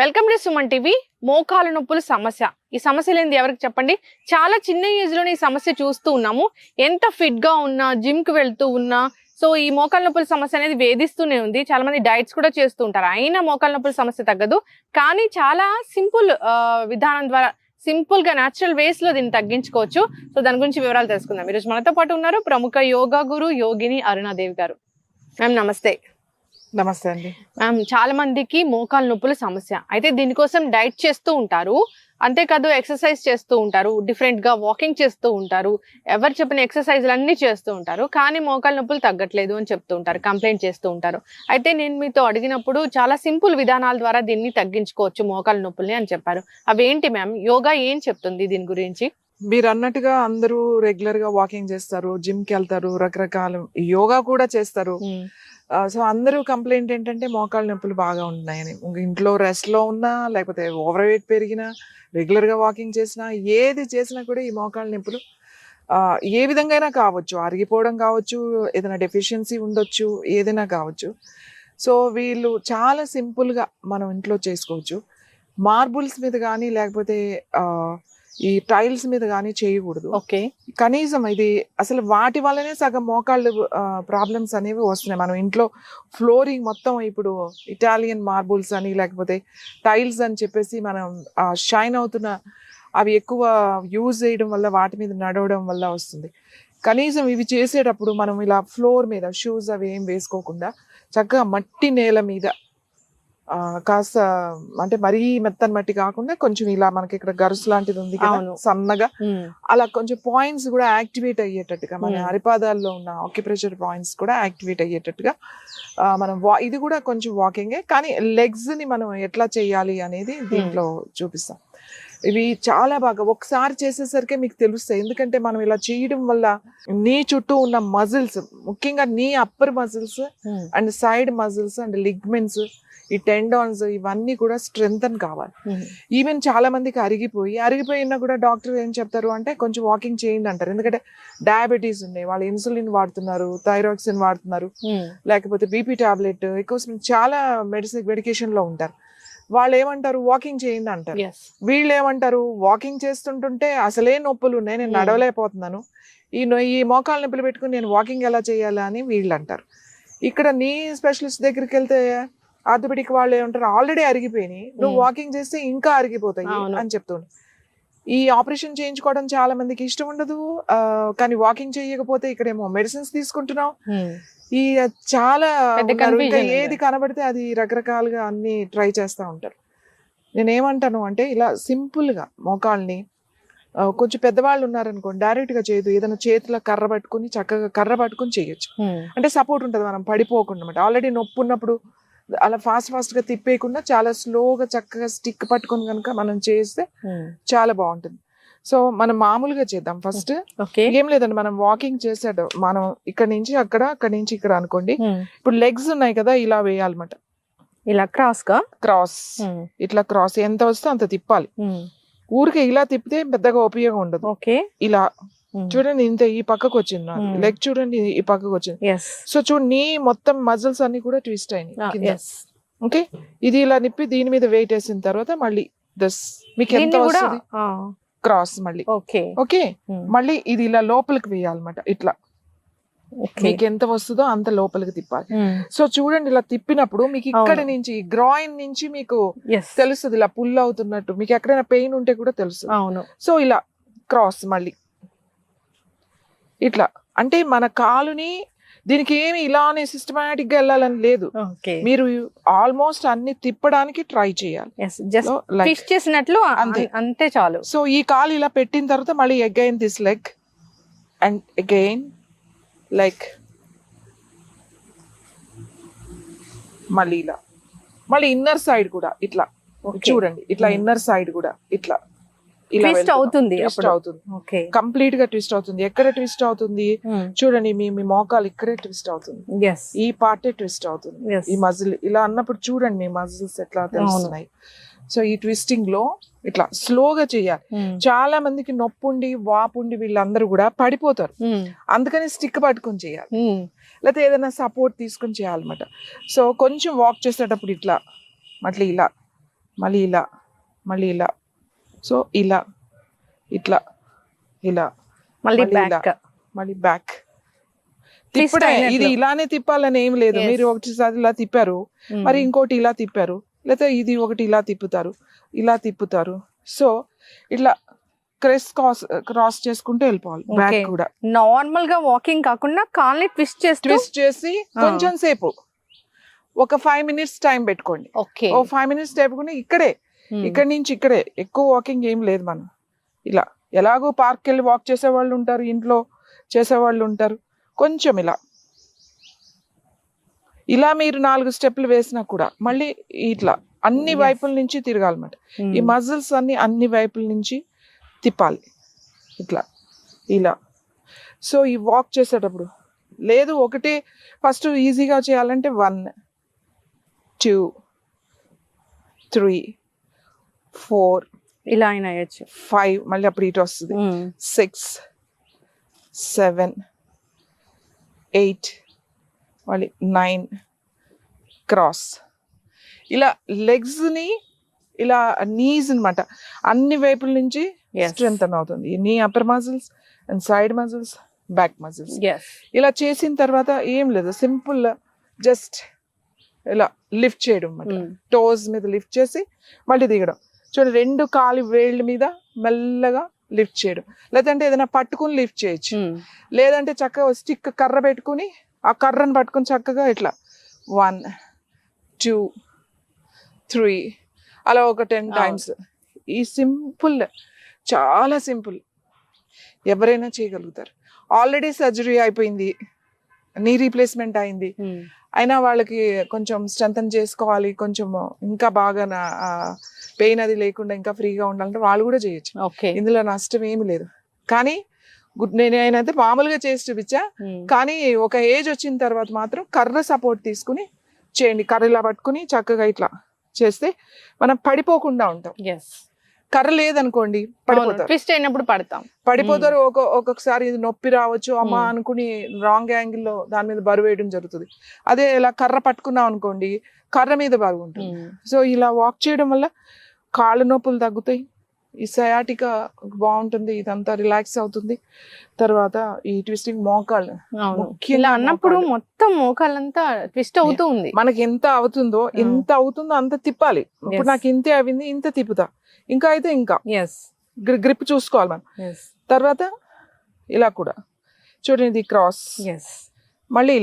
Welcome to Suman TV. మోకాలు నొప్పుల సమస్య, ఈ సమస్య లేనిది ఎవరికి చెప్పండి. చాలా చిన్న ఏజ్ లోనే ఈ సమస్య చూస్తూ ఉన్నాము. ఎంత ఫిట్ గా ఉన్నా, జిమ్ కి వెళ్తూ ఉన్నా, సో ఈ మోకాలు నొప్పుల సమస్య అనేది వేధిస్తూనే ఉంది. చాలా మంది డైట్స్ కూడా చేస్తూ ఉంటారు, అయినా మోకాలు నొప్పుల సమస్య తగ్గదు. కానీ చాలా సింపుల్ విధానం ద్వారా, సింపుల్ గా న్యాచురల్ వేస్ లో దీన్ని తగ్గించుకోవచ్చు. సో దాని గురించి వివరాలు తెలుసుకుందాం. ఈరోజు మనతో పాటు ఉన్నారు ప్రముఖ యోగా గురు యోగిని అరుణాదేవి గారు. మ్యామ్ నమస్తే. నమస్తే అండి. మ్యామ్, చాలా మందికి మోకాలు నొప్పుల సమస్య, అయితే దీనికోసం డైట్ చేస్తూ ఉంటారు, అంతేకాదు ఎక్సర్సైజ్ చేస్తూ ఉంటారు, డిఫరెంట్ గా వాకింగ్ చేస్తూ ఉంటారు, ఎవరు చెప్పిన ఎక్సర్సైజ్లు అన్ని చేస్తూ ఉంటారు, కానీ మోకాలు నొప్పులు తగ్గట్లేదు అని చెప్తూ ఉంటారు, కంప్లైంట్ చేస్తూ ఉంటారు. అయితే నేను మీతో అడిగినప్పుడు చాలా సింపుల్ విధానాల ద్వారా దీన్ని తగ్గించుకోవచ్చు మోకాలు నొప్పుల్ని అని చెప్పారు. అవేంటి మ్యామ్? యోగా ఏం చెప్తుంది దీని గురించి? మీరు అన్నట్టుగా అందరూ రెగ్యులర్ గా వాకింగ్ చేస్తారు, జిమ్ కి వెళ్తారు, రకరకాల యోగా కూడా చేస్తారు. సో అందరూ కంప్లైంట్ ఏంటంటే మోకాళ్ళ నొప్పులు బాగా ఉన్నాయని. ఇంట్లో రెస్ట్ లో ఉన్నా, లేకపోతే ఓవర్ వెయిట్ పెరిగినా, రెగ్యులర్ గా వాకింగ్ చేసినా, ఏది చేసినా కూడా ఈ మోకాళ్ళ నొప్పులు ఏ విధంగా అయినా కావచ్చు, అరిగిపోవడం కావచ్చు, ఏదైనా డెఫిషియన్సీ ఉండొచ్చు, ఏదైనా కావచ్చు. సో వీళ్ళు చాలా సింపుల్ గా మనం ఇంట్లో చేసుకోవచ్చు. మార్బుల్స్ మీద కానీ, లేకపోతే ఈ టైల్స్ మీద కానీ చేయకూడదు. ఓకే. కనీసం ఇది అసలు వాటి వల్లనే సగం మోకాళ్ళు ప్రాబ్లమ్స్ అనేవి వస్తున్నాయి. మనం ఇంట్లో ఫ్లోరింగ్ మొత్తం ఇప్పుడు ఇటాలియన్ మార్బుల్స్ అని, లేకపోతే టైల్స్ అని చెప్పేసి మనం షైన్ అవుతున్న అవి ఎక్కువ యూజ్ చేయడం వల్ల, వాటి మీద నడవడం వల్ల వస్తుంది. కనీసం ఇవి చేసేటప్పుడు మనం ఇలా ఫ్లోర్ మీద షూస్ అవి ఏం వేసుకోకుండా చక్కగా మట్టి నేల మీద కాస్త, అంటే మరీ మెత్తని మట్టి కాకుండా కొంచెం ఇలా మనకి ఇక్కడ గరుసు లాంటిది ఉంది కదా, సన్నగా అలా కొంచెం పాయింట్స్ కూడా యాక్టివేట్ అయ్యేటట్టుగా, మన అరిపాదాల్లో ఉన్న ఆక్యుప్రెషర్ పాయింట్స్ కూడా యాక్టివేట్ అయ్యేటట్టుగా మనం ఇది కూడా కొంచెం వాకింగే, కానీ లెగ్స్ ని మనం ఎట్లా చేయాలి అనేది దీంట్లో చూపిస్తాం. ఇవి చాలా బాగా ఒకసారి చేసేసరికి మీకు తెలుస్తాయి. ఎందుకంటే మనం ఇలా చేయడం వల్ల నీ చుట్టూ ఉన్న మజిల్స్, ముఖ్యంగా నీ upper muscles and side muscles and ligaments, ఈ టెండాన్స్, ఇవన్నీ కూడా స్ట్రెంగ్తన్ కావాలి. ఈవెన్ చాలా మందికి అరిగిపోయినా కూడా డాక్టర్ ఏం చెప్తారు అంటే కొంచెం వాకింగ్ చేయండి అంటారు. ఎందుకంటే డయాబెటీస్ ఉన్నాయి, వాళ్ళు ఇన్సులిన్ వాడుతున్నారు, థైరాక్సిన్ వాడుతున్నారు, లేకపోతే బీపీ టాబ్లెట్ ఎక్కువ చాలా మెడికేషన్ లో ఉంటారు. వాళ్ళు ఏమంటారు వాకింగ్ చేయండి అంటారు. వీళ్ళు ఏమంటారు వాకింగ్ చేస్తుంటుంటే అసలే నొప్పులు ఉన్నాయి, నేను నడవలేకపోతున్నాను, ఈ మోకాళ్ళ నొప్పులు పెట్టుకుని నేను వాకింగ్ ఎలా చేయాలా అని వీళ్ళు అంటారు. ఇక్కడ నీ స్పెషలిస్ట్ దగ్గరికి వెళ్తే ఆర్థోపెడిక్ వాళ్ళు ఏమంటారు, ఆల్రెడీ అరిగిపోయినాయి, నువ్వు వాకింగ్ చేస్తే ఇంకా అరిగిపోతాయి అని చెప్తుండ్రు. ఈ ఆపరేషన్ చేయించుకోవడం చాలా మందికి ఇష్టం ఉండదు, కానీ వాకింగ్ చేయకపోతే ఇక్కడేమో మెడిసిన్స్ తీసుకుంటున్నాం. ఈ చాలా ఇంకా ఏది కనబడితే అది రకరకాలుగా అన్ని ట్రై చేస్తూ ఉంటారు. నేనేమంటాను అంటే ఇలా సింపుల్ గా మోకాళ్ళని, కొంచెం పెద్దవాళ్ళు ఉన్నారనుకోండి డైరెక్ట్ గా చేయదు, ఏదైనా చేతిలో కర్ర పట్టుకుని చక్కగా కర్ర పట్టుకుని చేయొచ్చు. అంటే సపోర్ట్ ఉంటుంది, మనం పడిపోకుండా అనమాట. ఆల్రెడీ నొప్పి ఉన్నప్పుడు అలా ఫాస్ట్ గా తిప్పేయకుండా చాలా స్లోగా చక్కగా స్టిక్ పట్టుకుని కనుక మనం చేస్తే చాలా బాగుంటుంది. సో మనం మామూలుగా చేద్దాం. ఫస్ట్ ఏం లేదండి, మనం వాకింగ్ చేసేటం, మనం ఇక్కడ నుంచి అక్కడి నుంచి ఇక్కడ అనుకోండి. ఇప్పుడు లెగ్స్ ఉన్నాయి కదా, ఇలా వేయాలన్నమాట, ఇలా క్రాస్ ఇట్లా క్రాస్ ఎంత వస్తే అంత తిప్పాలి. ఊరికే ఇలా తిప్పితే పెద్దగా ఉపయోగం ఉండదు. ఇలా చూడండి, ఇంత ఈ పక్కకు వచ్చింది లెగ్, చూడండి ఈ పక్కకు వచ్చింది. సో చూడండి, నీ మొత్తం మజిల్స్ అన్ని కూడా ట్విస్ట్ అయినాయి. ఓకే, ఇది ఇలా నిప్పి దీని మీద వెయిట్ వేసిన తర్వాత మళ్ళీ మీకు ఎంత వస్తుంది క్రాస్ మళ్ళీ. ఓకే, మళ్ళీ ఇది ఇలా లోపలికి వేయాలన్నమాట. ఇట్లా మీకు ఎంత వస్తుందో అంత లోపలికి తిప్పాలి. సో చూడండి, ఇలా తిప్పినప్పుడు మీకు ఇక్కడ నుంచి గ్రాయిన్ నుంచి మీకు తెలుస్తుంది ఇలా పుల్ అవుతున్నట్టు. మీకు ఎక్కడైనా పెయిన్ ఉంటే కూడా తెలుస్తుంది. సో ఇలా క్రాస్ మళ్ళీ ఇట్లా, అంటే మన కాలుని దీనికి ఏమి ఇలానే సిస్టమాటిక్ గా వెళ్ళాలని లేదు, మీరు ఆల్మోస్ట్ అన్ని తిప్పడానికి ట్రై చేయాలి. చేసినట్లు అంతే చాలు. సో ఈ కాలు ఇలా పెట్టిన తర్వాత మళ్ళీ again this leg and again like, మళ్ళీ ఇలా, మళ్ళీ ఇన్నర్ సైడ్ కూడా ఇట్లా చూడండి, ఇట్లా ఇన్నర్ సైడ్ కూడా ఇట్లా ట్విస్ట్ అవుతుంది, కంప్లీట్ గా ట్విస్ట్ అవుతుంది. ఎక్కడ ట్విస్ట్ అవుతుంది చూడండి, మీ మోకాలు ఇక్కడే ట్విస్ట్ అవుతుంది, ఈ పార్టే ట్విస్ట్ అవుతుంది, ఈ మజిల్ ఇలా అన్నప్పుడు చూడండి మీ మజిల్స్ ఎట్లా తెలుస్తున్నాయి. సో ఈ ట్విస్టింగ్ లో ఇట్లా స్లోగా చేయాలి. చాలా మందికి నొప్పుండి వాపుండి వీళ్ళందరూ కూడా పడిపోతారు, అందుకని స్టిక్ పట్టుకుని చేయాలి, లేకపోతే ఏదైనా సపోర్ట్ తీసుకుని చేయాలన్నమాట. సో కొంచెం వాక్ చేసేటప్పుడు ఇట్లా మళ్ళీ ఇలా మళ్ళీ ఇలా, మళ్ళీ ఇలా. సో ఇలా, ఇట్లా, ఇలా, మళ్ళీ మళ్ళీ ఇలా, బ్యాక్. మళ్ళీ బ్యాక్ తిప్పడే. ఇది ఇలానే తిప్పాలని ఏం లేదు. మీరు ఒకటిసారి ఇలా తిప్పారు, మరి ఇంకోటి ఇలా తిప్పారు, లేకపోతే ఇది ఒకటి ఇలా తిప్పుతారు. సో ఇట్లా క్రాస్ చేసుకుంటూ వెళ్ళిపోవాలి. బ్యాక్ కూడా నార్మల్ గా వాకింగ్ కాకుండా కాల్ని ట్విస్ట్ చేసి కొంచెం సేపు ఒక 5 minutes టైం పెట్టుకోండి. ఓ 5 minutes పెట్టుకుని ఇక్కడి నుంచి ఇక్కడే ఎక్కువ వాకింగ్ ఏం లేదు. మనం ఇలా ఎలాగో పార్క్ వెళ్ళి వాక్ చేసేవాళ్ళు ఉంటారు, ఇంట్లో చేసేవాళ్ళు ఉంటారు. కొంచెం ఇలా మీరు 4 steps వేసినా కూడా మళ్ళీ ఇట్లా అన్ని వైపుల నుంచి తిరగాలన్నమాట. ఈ మజిల్స్ అన్ని వైపుల నుంచి తిప్పాలి ఇట్లా, ఇలా. సో ఈ వాక్ చేసేటప్పుడు లేదు ఒకటే ఫస్ట్ ఈజీగా చేయాలంటే 1 2 3 4 ఇలా అయినా అయ్యొచ్చు. 5 మళ్ళీ అప్పుడు ఇటు వస్తుంది. 6 7 8 మళ్ళీ 9 క్రాస్. ఇలా లెగ్స్ ని ఇలా నీస్ అన్నమాట అన్ని వైపుల నుంచి స్ట్రెంగ్తన్ అవుతుంది. నీ upper muscles and side muscles, back muscles. ఇలా చేసిన తర్వాత ఏం లేదు, సింపుల్ జస్ట్ ఇలా లిఫ్ట్ చేయడం అన్నమాట. టోస్ మీద లిఫ్ట్ చేసి మళ్ళీ దిగడం. చూడండి 2 కాలి వేళ్ళ మీద మెల్లగా లిఫ్ట్ చేయడం. లేదంటే ఏదైనా పట్టుకుని లిఫ్ట్ చేయొచ్చు, లేదంటే చక్కగా స్టిక్ కర్ర పెట్టుకుని ఆ కర్రను పట్టుకుని చక్కగా ఇట్లా 1 2 3 అలా ఒక 10 times. ఈ సింపుల్, చాలా సింపుల్, ఎవరైనా చేయగలుగుతారు. ఆల్రెడీ సర్జరీ అయిపోయింది, నీ రీప్లేస్మెంట్ అయింది, అయినా వాళ్ళకి కొంచెం స్ట్రెంథన్ చేసుకోవాలి, కొంచెం ఇంకా బాగా పెయిన్ అది లేకుండా ఇంకా ఫ్రీగా ఉండాలంటే వాళ్ళు కూడా చేయొచ్చు. ఇందులో నష్టం ఏమి లేదు. కానీ నేనైతే మామూలుగా చేసి చూపించా, కానీ ఒక ఏజ్ వచ్చిన తర్వాత మాత్రం కర్ర సపోర్ట్ తీసుకుని చేయండి. కర్ర ఇలా పట్టుకుని చక్కగా ఇట్లా చేస్తే మనం పడిపోకుండా ఉంటాం. కర్ర లేదనుకోండి పడిపోతారు, ట్విస్ట్ అయినప్పుడు పడిపోతారు. ఒక్కొక్కసారి ఇది నొప్పి రావచ్చు అమ్మా అనుకుని రాంగ్ యాంగిల్లో దాని మీద బరువు వేయడం జరుగుతుంది. అదే ఇలా కర్ర పట్టుకున్నాం అనుకోండి, కర్ర మీద బరువు ఉంటుంది. సో ఇలా వాక్ చేయడం వల్ల కాళ్ళు నొప్పులు తగ్గుతాయి, ఈ సయాటికా బాగుంటుంది, ఇదంతా రిలాక్స్ అవుతుంది. తర్వాత ఈ ట్విస్టింగ్ మోకాళ్ళు ఇలా అన్నప్పుడు మొత్తం మోకాళ్ళంతా ట్విస్ట్ అవుతూ ఉంది. మనకి ఎంత అవుతుందో అంత తిప్పాలి. ఇప్పుడు నాకు ఇంతే అయింది, ఇంత తిప్పుతా, ఇంకా అయితే ఇంకా గ్రిప్ చూసుకోవాలి మనం. తర్వాత ఇలా కూడా చూడండి, ఇది క్రాస్, మళ్ళీ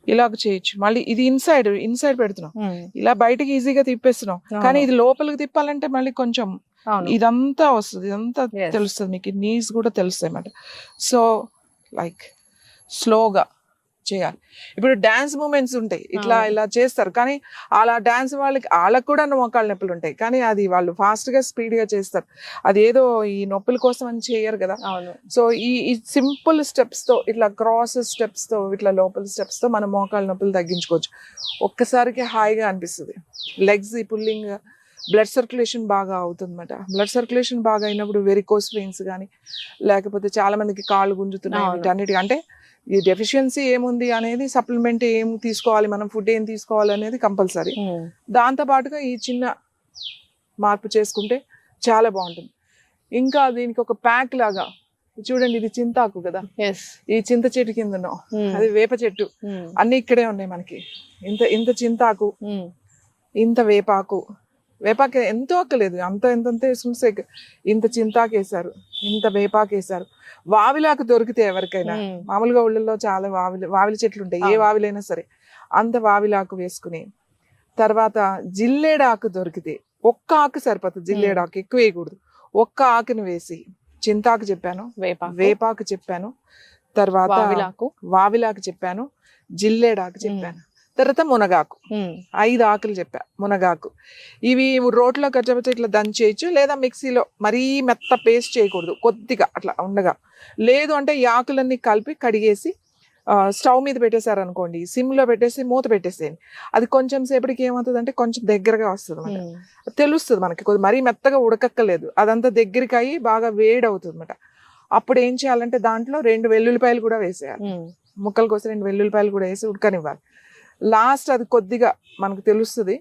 ఇలాగ చేయొచ్చు. మళ్ళీ ఇది ఇన్సైడ్ పెడుతున్నాం, ఇలా బయటకి ఈజీగా తిప్పేస్తున్నాం. కానీ ఇది లోపలికి తిప్పాలంటే మళ్ళీ కొంచెం ఇదంతా వస్తుంది, ఇదంతా తెలుస్తుంది మీకు, నీస్ కూడా తెలుస్తాయి అన్నమాట. సో లైక్ స్లోగా చేయాలి. ఇప్పుడు డాన్స్ మూమెంట్స్ ఉంటాయి, ఇలా చేస్తారు, కానీ అలా డాన్స్ వాళ్ళకి కూడా మోకాళ్ళ నొప్పులు ఉంటాయి, కానీ అది వాళ్ళు ఫాస్ట్ గా స్పీడ్ గా చేస్తారు. అది ఏదో ఈ నొప్పుల కోసం అని చేయరు కదా. సో ఈ సింపుల్ స్టెప్స్ తో, ఇట్లా క్రాస్ స్టెప్స్ తో, ఇట్లా లోపల స్టెప్స్ తో మనం మోకాళ్ళ నొప్పులు తగ్గించుకోవచ్చు. ఒక్కసారికి హాయిగా అనిపిస్తుంది. లెగ్స్ ఈ పుల్లింగ్, బ్లడ్ సర్క్యులేషన్ బాగా అవుతుంది అన్నమాట. బ్లడ్ సర్క్యులేషన్ బాగా అయినప్పుడు వెరికోస్ వెయిన్స్ కానీ, లేకపోతే చాలా మందికి కాళ్ళు గుంజుతున్నాయి, వీటన్నిటి అంటే ఈ డెఫిషియన్సీ ఏముంది అనేది, సప్లిమెంట్ ఏం తీసుకోవాలి, మనం ఫుడ్ ఏం తీసుకోవాలి అనేది కంపల్సరీ. దాంతో పాటుగా ఈ చిన్న మార్పు చేసుకుంటే చాలా బాగుంటుంది. ఇంకా దీనికి ఒక ప్యాక్ లాగా చూడండి, ఇది చింతాకు కదా, ఈ చింత చెట్టు కింద ఉన్నాం, అది వేప చెట్టు, అన్ని ఇక్కడే ఉన్నాయి మనకి. ఇంత చింతాకు, ఇంత వేపాకు ఎంతో అక్కలేదు, ఎంత వేసుకుంటే ఇంత చింతాకు వేసారు, ఇంత వేపాకు వేసారు. వావిలాకు దొరికితే ఎవరికైనా, మామూలుగా ఊళ్ళల్లో చాలా వావిలి చెట్లు ఉంటాయి, ఏ వావిలైనా సరే, అంత వావిలాకు వేసుకుని, తర్వాత జిల్లేడాకు దొరికితే ఒక్క ఆకు సరిపోతుంది, జిల్లేడాకు ఎక్కువ వేయకూడదు, ఒక్క ఆకుని వేసి, చింతాకు చెప్పాను, వేపాకు చెప్పాను, తర్వాత వావిలాకు చెప్పాను, జిల్లేడాకు చెప్పాను, తర్వాత మునగాకు, 5 ఆకులు చెప్పా. మునగాకు ఇవి రోట్లో కచ్చపచ్చ ఇట్లా దంచేయచ్చు, లేదా మిక్సీలో మరీ మెత్త పేస్ట్ చేయకూడదు, కొద్దిగా అట్లా ఉండగా. లేదు అంటే ఈ ఆకులన్నీ కలిపి కడిగేసి స్టవ్ మీద పెట్టేశారనుకోండి, సిమ్లో పెట్టేసి మూత పెట్టేసేయండి. అది కొంచెం సేపటికి ఏమవుతుంది అంటే కొంచెం దగ్గరగా వస్తుంది అన్నమాట, తెలుస్తుంది మనకి, మరీ మెత్తగా ఉడకక్కలేదు, అదంతా దగ్గరికి అయ్యి బాగా వేడి అవుతుంది అన్నమాట. అప్పుడు ఏం చేయాలంటే దాంట్లో 2 వెల్లుల్లిపాయలు కూడా వేసేయాలి, ముక్కల కోసం 2 వెల్లుల్లిపాయలు కూడా వేసి ఉడకనివ్వాలి. లాస్ట్ అది కొద్దిగా మనకు తెలుస్తుంది,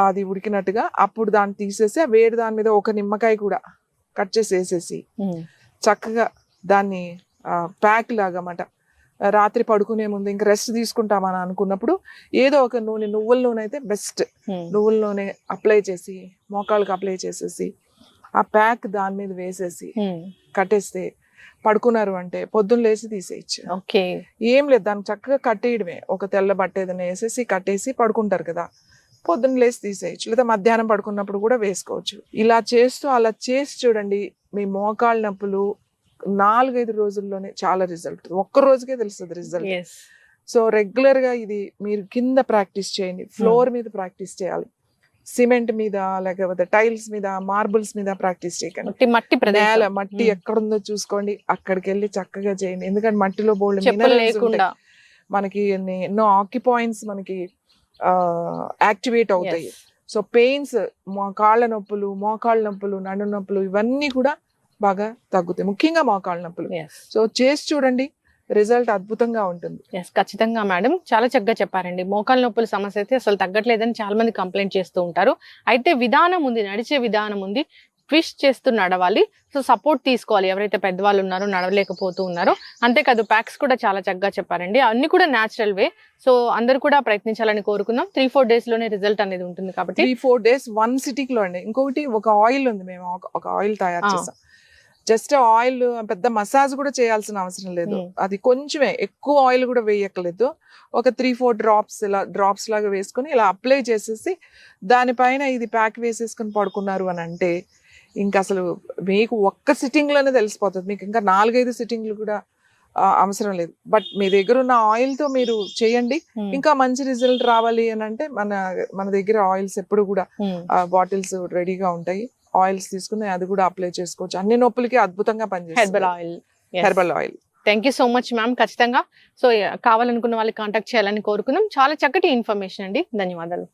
అది ఉడికినట్టుగా అప్పుడు దాన్ని తీసేసి ఆ వేడి దాని మీద ఒక నిమ్మకాయ కూడా కట్ చేసి వేసేసి చక్కగా దాన్ని ప్యాక్ లాగా అన్నమాట. రాత్రి పడుకునే ముందు ఇంకా రెస్ట్ తీసుకుంటామని అనుకున్నప్పుడు ఏదో ఒక నూనె, నువ్వుల నూనె అయితే బెస్ట్. నువ్వుల నూనె అప్లై చేసి మోకాళ్ళకి అప్లై చేసేసి ఆ ప్యాక్ దాని మీద వేసేసి కట్టేస్తే పడుకున్నారు అంటే పొద్దున్న లేచి తీసేయచ్చు. ఓకే, ఏం లేదు, దాన్ని చక్కగా కట్టేయడమే. ఒక తెల్ల బట్ట ఏదైనా వేసేసి కట్టేసి పడుకుంటారు కదా, పొద్దున్న లేచి తీసేయచ్చు. లేదా మధ్యాహ్నం పడుకున్నప్పుడు కూడా వేసుకోవచ్చు. ఇలా చేస్తూ అలా చేసి చూడండి, మీ మోకాళ్ళ నొప్పులు 4-5 రోజుల్లోనే చాలా రిజల్ట్, ఒక్క రోజుకే తెలుస్తుంది రిజల్ట్. సో రెగ్యులర్ గా ఇది మీరు కింద ప్రాక్టీస్ చేయండి, ఫ్లోర్ మీద ప్రాక్టీస్ చేయాలి. సిమెంట్ మీద లేకపోతే టైల్స్ మీద, మార్బుల్స్ మీద ప్రాక్టీస్ చేయకండి. నేల మట్టి ఎక్కడుందో చూసుకోండి, అక్కడికి వెళ్ళి చక్కగా చేయండి. ఎందుకంటే మట్టిలో బోల్డ్ మినరల్స్ ఉంటాయి, మనకి ఎన్నో ఆక్యుపాయింట్స్ మనకి యాక్టివేట్ అవుతాయి. సో పెయిన్స్, కాళ్ళ నొప్పులు, మోకాళ్ళ నొప్పులు, నడు నొప్పులు ఇవన్నీ కూడా బాగా తగ్గుతాయి, ముఖ్యంగా మోకాళ్ళ నొప్పులు. సో చేసి చూడండి, రిజల్ట్ అద్భుతంగా ఉంటుంది. ఖచ్చితంగా మేడం, చాలా చక్కగా చెప్పారండి. మోకాళ్ళ నొప్పుల సమస్య అయితే అసలు తగ్గట్లేదని చాలా మంది కంప్లైంట్ చేస్తూ ఉంటారు. అయితే విధానం ఉంది, నడిచే విధానం ఉంది, ట్విస్ట్ చేస్తూ నడవాలి. సో సపోర్ట్ తీసుకోవాలి ఎవరైతే పెద్దవాళ్ళు ఉన్నారో, నడవలేకపోతూ ఉన్నారో. అంతేకాదు ప్యాక్స్ కూడా చాలా చక్కగా చెప్పారండి, అన్ని కూడా న్యాచురల్ వే. సో అందరు కూడా ప్రయత్నించాలని కోరుకుందాం. 3-4 days లోనే రిజల్ట్ అనేది ఉంటుంది కాబట్టి 3-4 days 1 sitting లో అండి. ఇంకొకటి ఒక ఆయిల్ ఉంది, మేము ఒక ఆయిల్ తయారు చేసాం. జస్ట్ ఆయిల్, పెద్ద మసాజ్ కూడా చేయాల్సిన అవసరం లేదు, అది కొంచెమే, ఎక్కువ ఆయిల్ కూడా వేయక్కలేదు. ఒక 3-4 డ్రాప్స్ ఇలా డ్రాప్స్ లాగా వేసుకొని ఇలా అప్లై చేసేసి దానిపైన ఇది ప్యాక్ వేసేసుకొని పడుకున్నారు అని అంటే ఇంకా అసలు మీకు ఒక్క సిట్టింగ్ లోనే తెలిసిపోతుంది. మీకు ఇంకా 4-5 సిట్టింగ్లు కూడా అవసరం లేదు. బట్ మీ దగ్గర ఉన్న ఆయిల్ తో మీరు చేయండి, ఇంకా మంచి రిజల్ట్ రావాలి అని అంటే మన దగ్గర ఆయిల్స్ ఎప్పుడు కూడా బాటిల్స్ రెడీగా ఉంటాయి. ఆయిల్స్ తీసుకుని అది కూడా అప్లై చేసుకోవచ్చు. అన్ని నొప్పులకి అద్భుతంగా పనిచేస్తుంది herbal oil. Thank you so much ma'am. ఖచ్చితంగా సో కావాలనుకున్న వాళ్ళకి కాంటాక్ట్ చేయాలని కోరుకుందాం. చాలా చక్కటి ఇన్ఫర్మేషన్ అండి, ధన్యవాదాలు.